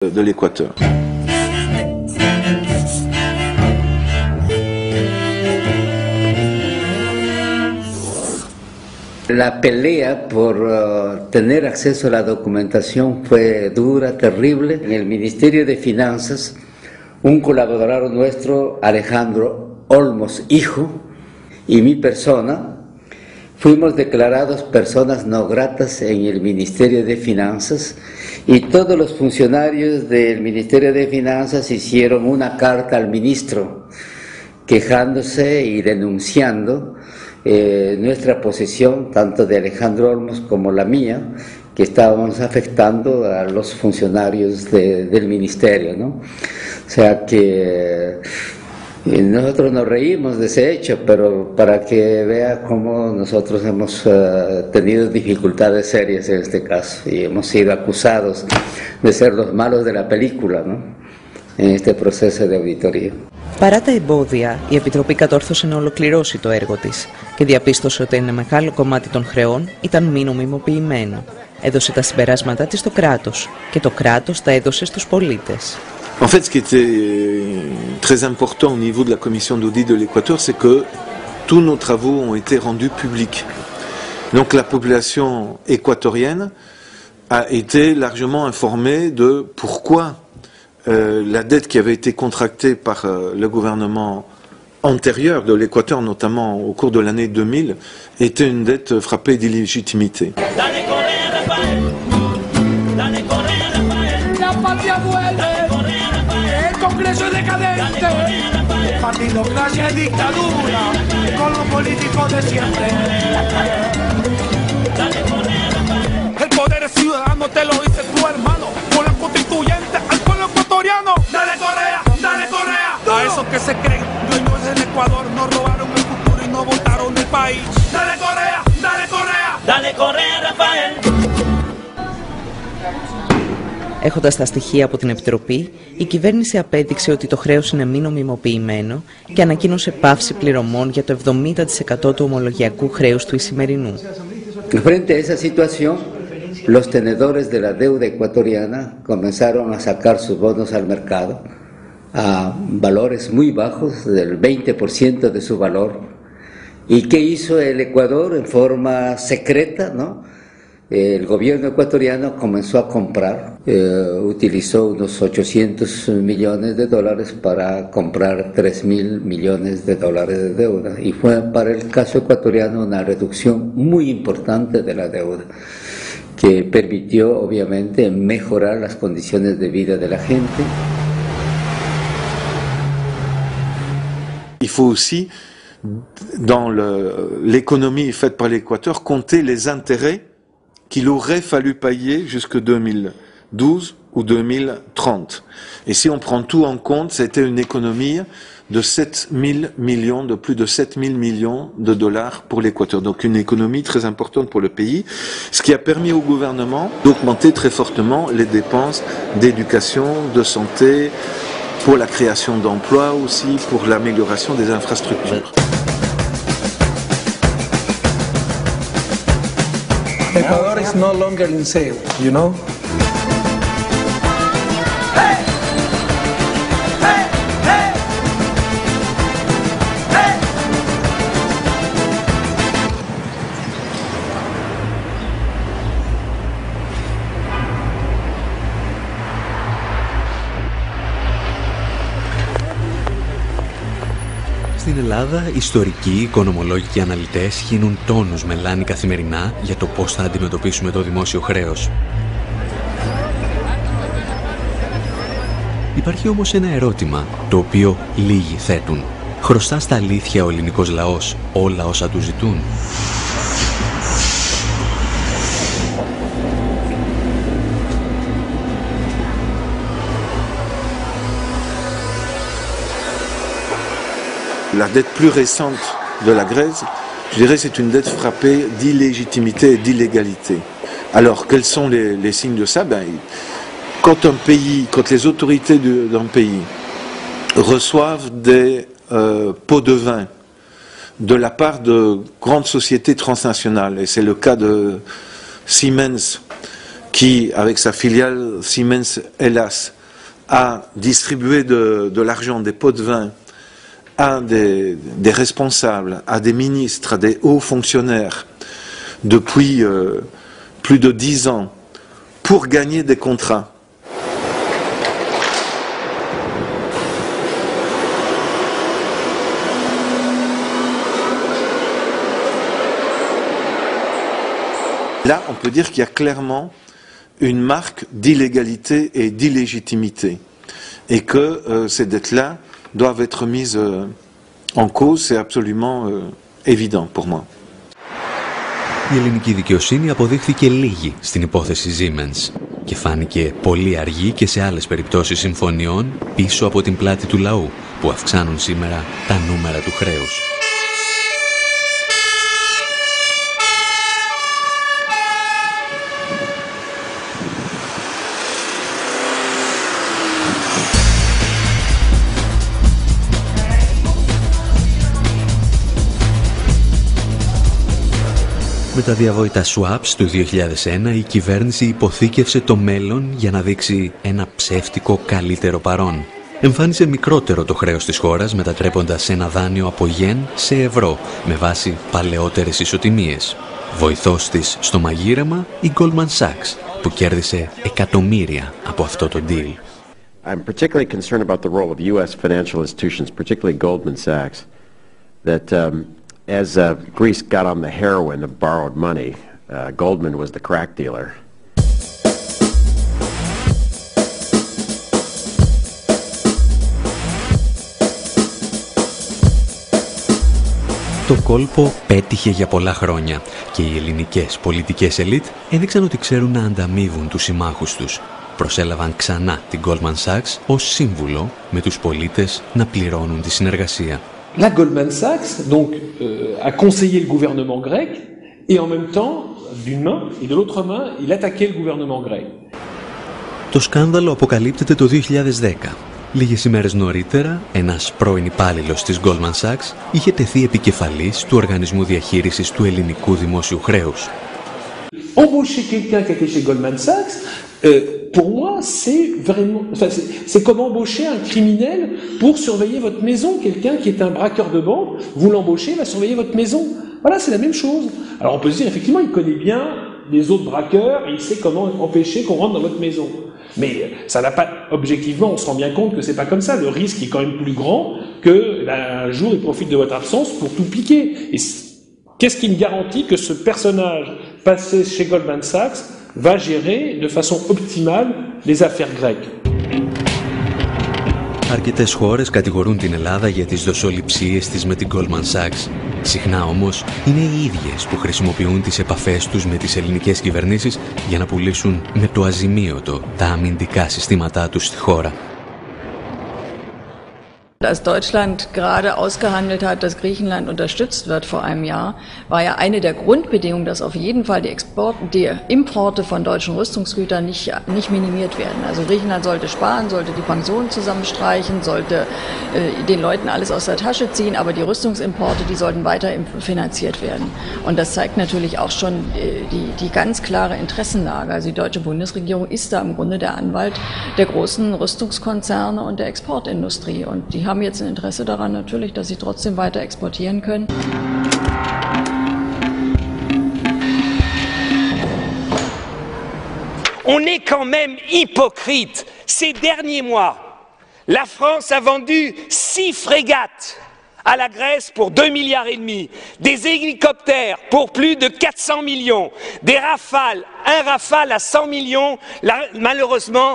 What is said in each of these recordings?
de l'Équateur. La pelea por tener acceso a la documentación fue dura, terrible. En el Ministerio de Finanzas, un colaborador nuestro, Alejandro Olmos, hijo, y mi persona, fuimos declarados personas no gratas en el Ministerio de Finanzas y todos los funcionarios del Ministerio de Finanzas hicieron una carta al ministro quejándose y denunciando nuestra posición, tanto de Alejandro Olmos como la mía, que estábamos afectando a los funcionarios del ministerio, ¿no? O sea que nosotros nos reímos de ese hecho, pero para que vea cómo nosotros hemos tenido dificultades serias en este caso y hemos sido acusados de ser los malos de la película, ¿no? En este proceso de auditoría. Παρά τα εμπόδια, η Επιτροπή κατόρθωσε να ολοκληρώσει το έργο της και διαπίστωσε ότι ένα μεγάλο κομμάτι των χρεών ήταν μη νομιμοποιημένο. Έδωσε τα συμπεράσματά της στο κράτος και το κράτος τα έδωσε στους πολίτες. En fait, ce qui était très important au niveau de la commission d'audit de l'Équateur, c'est que tous nos travaux ont été rendus publics. Donc la population équatorienne a été largement informée de pourquoi la dette qui avait été contractée par le gouvernement antérieur de l'Équateur, notamment au cours de l'année 2000, était une dette frappée d'illégitimité. El poder ciudadano te lo dice tu hermano, con la constituyente al pueblo ecuatoriano. Dale Correa, dale Correa. A esos que se creen dueños del Ecuador, nos robaron el futuro y no votaron el país. Dale Correa, dale Correa. Dale Correa, Rafael. Έχοντας τα στοιχεία από την Επιτροπή, η κυβέρνηση απέδειξε ότι το χρέος είναι μη νομιμοποιημένο και ανακοίνωσε πάυση πληρωμών για το 70% του ομολογιακού χρέους του Ισημερινού. Frente a esa situación, los tenedores de la deuda ecuatoriana comenzaron a sacar sus bonos al mercado a valores muy bajos, del 20% de su valor. ¿Y qué hizo el Ecuador en forma secreta, no? El gobierno ecuatoriano comenzó a comprar, utilizó unos 800 millones de dólares para comprar 3.000 millones de dólares de deuda. Y fue para el caso ecuatoriano una reducción muy importante de la deuda, que permitió obviamente mejorar las condiciones de vida de la gente. Il faut aussi, dans l'économie faite par l'Équateur, compter les intérêts qu'il aurait fallu payer jusque 2012 ou 2030. Et si on prend tout en compte, c'était une économie de 7 000 millions, de plus de 7 000 millions de dollars pour l'Équateur. Donc une économie très importante pour le pays, ce qui a permis au gouvernement d'augmenter très fortement les dépenses d'éducation, de santé, pour la création d'emplois aussi, pour l'amélioration des infrastructures. Ecuador is no longer in sale, you know? Hey! Hey! Hey! Hey! Στην Ελλάδα, ιστορικοί, οικονομολόγοι και αναλυτές χύνουν τόνους μελάνι καθημερινά για το πώς θα αντιμετωπίσουμε το δημόσιο χρέος. Υπάρχει όμως ένα ερώτημα, το οποίο λίγοι θέτουν. Χρωστά στα αλήθεια ο ελληνικός λαός όλα όσα του ζητούν? La dette plus récente de la Grèce, je dirais, c'est une dette frappée d'illégitimité et d'illégalité. Alors, quels sont les signes de ça? Quand les autorités d'un pays reçoivent des pots de vin de la part de grandes sociétés transnationales, et c'est le cas de Siemens, qui, avec sa filiale Siemens Hellas, a distribué de l'argent, des pots de vin, à des responsables, à des ministres, à des hauts fonctionnaires, depuis plus de 10 ans, pour gagner des contrats. Là, on peut dire qu'il y a clairement une marque d'illégalité et d'illégitimité, et que ces dettes-là doivent être mises en cause, c'est absolument évident pour moi. Η ελληνική δικαιοσύνη αποδείχθηκε λίγη στην υπόθεση Siemens και φάνηκε πολύ αργή και σε άλλες περιπτώσεις συμφωνιών πίσω από την πλάτη του λαού που αυξάνουν σήμερα τα νούμερα του χρέους. Με τα διαβόητα swaps του 2001 η κυβέρνηση υποθήκευσε το μέλλον για να δείξει ένα ψεύτικο καλύτερο παρόν. Εμφάνισε μικρότερο το χρέος της χώρας μετατρέποντας ένα δάνειο από γεν σε ευρώ με βάση παλαιότερες ισοτιμίες. Βοηθός της στο μαγείρεμα η Goldman Sachs που κέρδισε εκατομμύρια από αυτό το deal. I'm particularly concerned about the role of U.S. financial institutions, particularly Goldman Sachs, that as Greece got on the heroin of borrowed money, Goldman was the crack dealer. Το κόλπο πέτυχε για πολλά χρόνια και οι ελληνικές πολιτικές ελίτ έδειξαν ότι ξέρουν να ανταμείβουν τους συμμάχους τους. Προσέλαβαν ξανά την Goldman Sachs ως σύμβουλο με τους πολίτες να πληρώνουν τη συνεργασία. La Goldman Sachs donc, a conseillé le gouvernement grec et en même temps, d'une main et de l'autre main, il attaquait le gouvernement grec. Το σκάνδαλο αποκαλύπτεται το 2010. Λίγες ημέρες νωρίτερα, ένας πρώην υπάλληλος της Goldman Sachs είχε τεθεί επικεφαλής του Οργανισμού Διαχείρισης του Ελληνικού Δημόσιου Χρέους. Embaucher quelqu'un qui était chez Goldman Sachs, pour moi, c'est vraiment, enfin, c'est comme embaucher un criminel pour surveiller votre maison. Quelqu'un qui est un braqueur de banque, vous l'embauchez, il va surveiller votre maison. Voilà, c'est la même chose. Alors on peut se dire, effectivement, il connaît bien les autres braqueurs et il sait comment empêcher qu'on rentre dans votre maison. Mais ça n'a pas, objectivement, on se rend bien compte que c'est pas comme ça. Le risque est quand même plus grand que un jour il profite de votre absence pour tout piquer. Et qu'est-ce qui me garantit que ce personnage passé chez Goldman Sachs va gérer de façon optimale les affaires grecques? Αρκετές χώρες κατηγορούν την Ελλάδα για τις δοσοληψίες της με την Goldman Sachs. Συχνά όμως είναι οι ίδιες που χρησιμοποιούν τις επαφές τους με τις ελληνικές κυβερνήσεις για να πουλήσουν με το αζημίωτο τα αμυντικά συστήματά τους στη χώρα. Als Deutschland gerade ausgehandelt hat, dass Griechenland unterstützt wird vor einem Jahr, war ja eine der Grundbedingungen, dass auf jeden Fall die Importe von deutschen Rüstungsgütern nicht minimiert werden. Also Griechenland sollte sparen, sollte die Pensionen zusammenstreichen, sollte den Leuten alles aus der Tasche ziehen, aber die Rüstungsimporte, die sollten weiter finanziert werden. Und das zeigt natürlich auch schon die ganz klare Interessenlage. Also die deutsche Bundesregierung ist da im Grunde der Anwalt der großen Rüstungskonzerne und der Exportindustrie. Und die haben jetzt ein Interesse daran natürlich, dass sie trotzdem weiter exportieren können. On est quand même hypocrite. Ces derniers mois, la France a vendu 6 frégates à la Grèce pour 2,5 milliards, des hélicoptères pour plus de 400 millions, des Rafales, un Rafale à 100 millions. Là, malheureusement,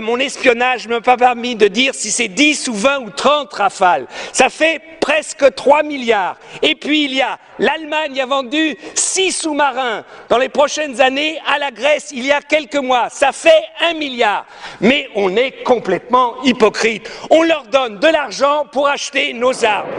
mon espionnage ne m'a pas permis de dire si c'est 10 ou 20 ou 30 Rafales. Ça fait presque 3 milliards. Et puis il y a, l'Allemagne a vendu 6 sous-marins dans les prochaines années à la Grèce il y a quelques mois. Ça fait 1 milliard. Mais on est complètement hypocrite. On leur donne de l'argent pour acheter nos armes.